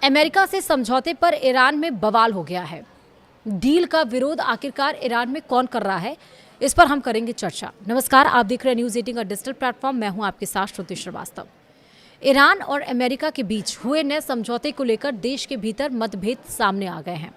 America से समझौते पर ईरान में बवाल हो गया है। डील का विरोध आखिरकार ईरान में कौन कर रहा है, इस पर हम करेंगे चर्चा। नमस्कार, आप देख रहे हैं न्यूज़ 18 का डिजिटल प्लेटफॉर्म। मैं हूं आपके साथ श्रुति श्रीवास्तव। ईरान और अमेरिका के बीच हुए नए समझौते को लेकर देश के भीतर मतभेद सामने आ गए हैं।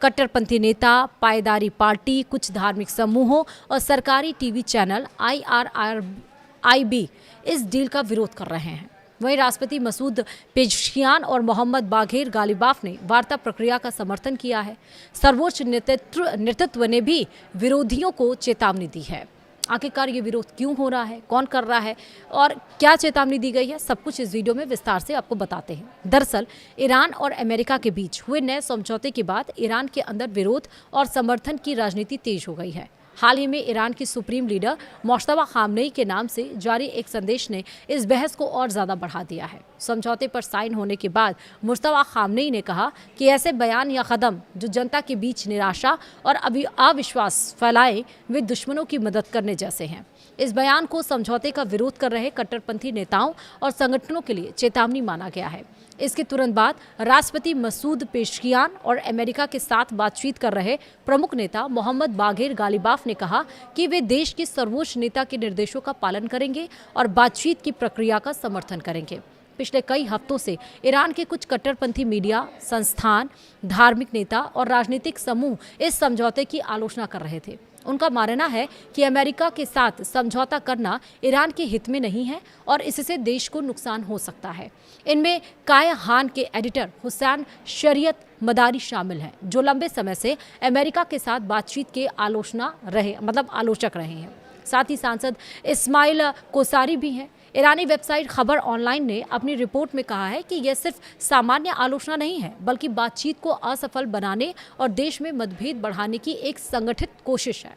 कट्टरपंथी नेता, पायदारी पार्टी, कुछ धार्मिक समूहों और सरकारी टीवी चैनल IRIB इस डील का विरोध कर रहे हैं। वहीं राष्ट्रपति मसूद पेज़ेश्कियान और मोहम्मद बाघेर गालिबाफ ने वार्ता प्रक्रिया का समर्थन किया है। सर्वोच्च नेतृत्व ने भी विरोधियों को चेतावनी दी है। आखिरकार ये विरोध क्यों हो रहा है, कौन कर रहा है और क्या चेतावनी दी गई है, सब कुछ इस वीडियो में विस्तार से आपको बताते हैं। दरअसल ईरान और अमेरिका के बीच हुए नए समझौते के बाद ईरान के अंदर विरोध और समर्थन की राजनीति तेज हो गई है। हाल ही में ईरान की सुप्रीम लीडर मुश्तबा खामनेई के नाम से जारी एक संदेश ने इस बहस को और ज़्यादा बढ़ा दिया है। समझौते पर साइन होने के बाद मुश्तबा खामनेई ने कहा कि ऐसे बयान या कदम जो जनता के बीच निराशा और अविश्वास फैलाएं, वे दुश्मनों की मदद करने जैसे हैं। इस बयान को समझौते का विरोध कर रहे कट्टरपंथी नेताओं और संगठनों के लिए चेतावनी माना गया है। इसके तुरंत बाद राष्ट्रपति मसूद पेज़ेश्कियान और अमेरिका के साथ बातचीत कर रहे प्रमुख नेता मोहम्मद बाघेर गालिबाफ ने कहा कि वे देश के सर्वोच्च नेता के निर्देशों का पालन करेंगे और बातचीत की प्रक्रिया का समर्थन करेंगे। पिछले कई हफ्तों से ईरान के कुछ कट्टरपंथी मीडिया संस्थान, धार्मिक नेता और राजनीतिक समूह इस समझौते की आलोचना कर रहे थे। उनका मानना है कि अमेरिका के साथ समझौता करना ईरान के हित में नहीं है और इससे देश को नुकसान हो सकता है। इनमें कायहान के एडिटर हुसैन शरीयत मदारी शामिल हैं, जो लंबे समय से अमेरिका के साथ बातचीत के आलोचक रहे हैं। साथ ही सांसद इस्माइल कोसारी भी हैं। ईरानी वेबसाइट खबर ऑनलाइन ने अपनी रिपोर्ट में कहा है कि यह सिर्फ सामान्य आलोचना नहीं है, बल्कि बातचीत को असफल बनाने और देश में मतभेद बढ़ाने की एक संगठित कोशिश है।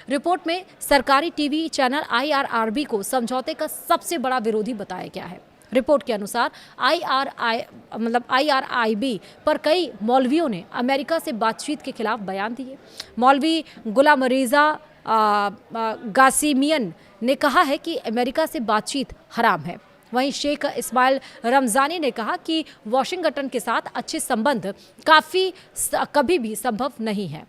रिपोर्ट में सरकारी टीवी चैनल IRIB को समझौते का सबसे बड़ा विरोधी बताया गया है। रिपोर्ट के अनुसार IRIB पर कई मौलवियों ने अमेरिका से बातचीत के खिलाफ बयान दिए। मौलवी गुलाम रेजा गासिमियन ने कहा है कि अमेरिका से बातचीत हराम है। वहीं शेख इस्माइल रमजानी ने कहा कि वाशिंगटन के साथ अच्छे संबंध कभी भी संभव नहीं है।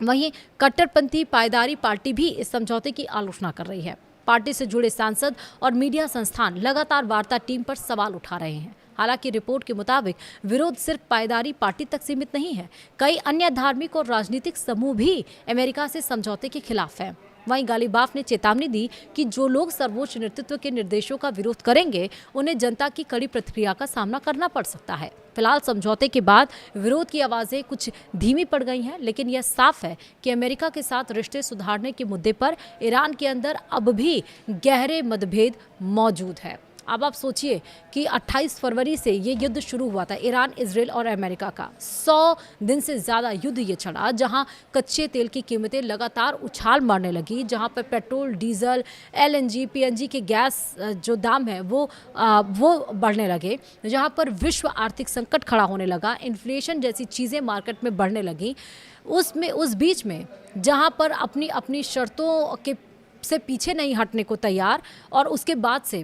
वहीं कट्टरपंथी पायदारी पार्टी भी इस समझौते की आलोचना कर रही है। पार्टी से जुड़े सांसद और मीडिया संस्थान लगातार वार्ता टीम पर सवाल उठा रहे हैं। हालांकि रिपोर्ट के मुताबिक विरोध सिर्फ पायदारी पार्टी तक सीमित नहीं है। कई अन्य धार्मिक और राजनीतिक समूह भी अमेरिका से समझौते के खिलाफ हैं। वहीं गालिबाफ ने चेतावनी दी कि जो लोग सर्वोच्च नेतृत्व के निर्देशों का विरोध करेंगे, उन्हें जनता की कड़ी प्रतिक्रिया का सामना करना पड़ सकता है। फिलहाल समझौते के बाद विरोध की आवाज़ें कुछ धीमी पड़ गई हैं, लेकिन यह साफ है कि अमेरिका के साथ रिश्ते सुधारने के मुद्दे पर ईरान के अंदर अब भी गहरे मतभेद मौजूद है। अब आप सोचिए कि 28 फरवरी से ये युद्ध शुरू हुआ था, ईरान, इजराइल और अमेरिका का 100 दिन से ज़्यादा युद्ध ये चला, जहां कच्चे तेल की कीमतें लगातार उछाल मारने लगी, जहां पर पेट्रोल, डीजल, LNG, PNG के गैस जो दाम है वो बढ़ने लगे, जहां पर विश्व आर्थिक संकट खड़ा होने लगा, इन्फ्लेशन जैसी चीज़ें मार्केट में बढ़ने लगी। उस बीच में जहां पर अपनी शर्तों से पीछे नहीं हटने को तैयार, और उसके बाद से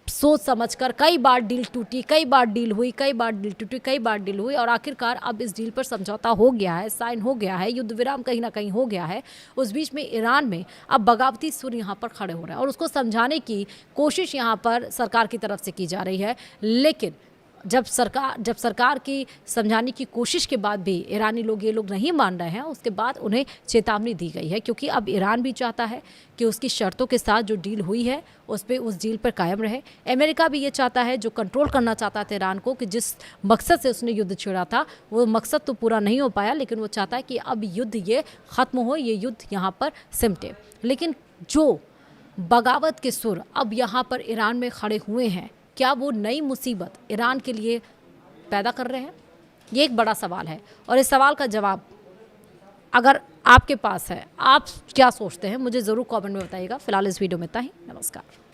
सोच समझकर कई बार डील टूटी, कई बार डील हुई, कई बार डील टूटी, कई बार डील हुई, और आखिरकार अब इस डील पर समझौता हो गया है, साइन हो गया है, युद्ध विराम कहीं ना कहीं हो गया है। उस बीच में ईरान में अब बगावती सुर यहाँ पर खड़े हो रहे हैं और उसको समझाने की कोशिश यहाँ पर सरकार की तरफ से की जा रही है। लेकिन जब सरकार की समझाने की कोशिश के बाद भी ईरानी लोग नहीं मान रहे हैं, उसके बाद उन्हें चेतावनी दी गई है, क्योंकि अब ईरान भी चाहता है कि उसकी शर्तों के साथ जो डील हुई है उस डील पर कायम रहे। अमेरिका भी ये चाहता है, जो कंट्रोल करना चाहता था ईरान को, कि जिस मकसद से उसने युद्ध छेड़ा था वो मकसद तो पूरा नहीं हो पाया, लेकिन वो चाहता है कि अब युद्ध ये ख़त्म हो, ये युद्ध यहाँ पर सिमटे। लेकिन जो बगावत के सुर अब यहाँ पर ईरान में खड़े हुए हैं, क्या वो नई मुसीबत ईरान के लिए पैदा कर रहे हैं? ये एक बड़ा सवाल है, और इस सवाल का जवाब अगर आपके पास है, आप क्या सोचते हैं, मुझे ज़रूर कमेंट में बताइएगा। फिलहाल इस वीडियो में इतना ही। नमस्कार।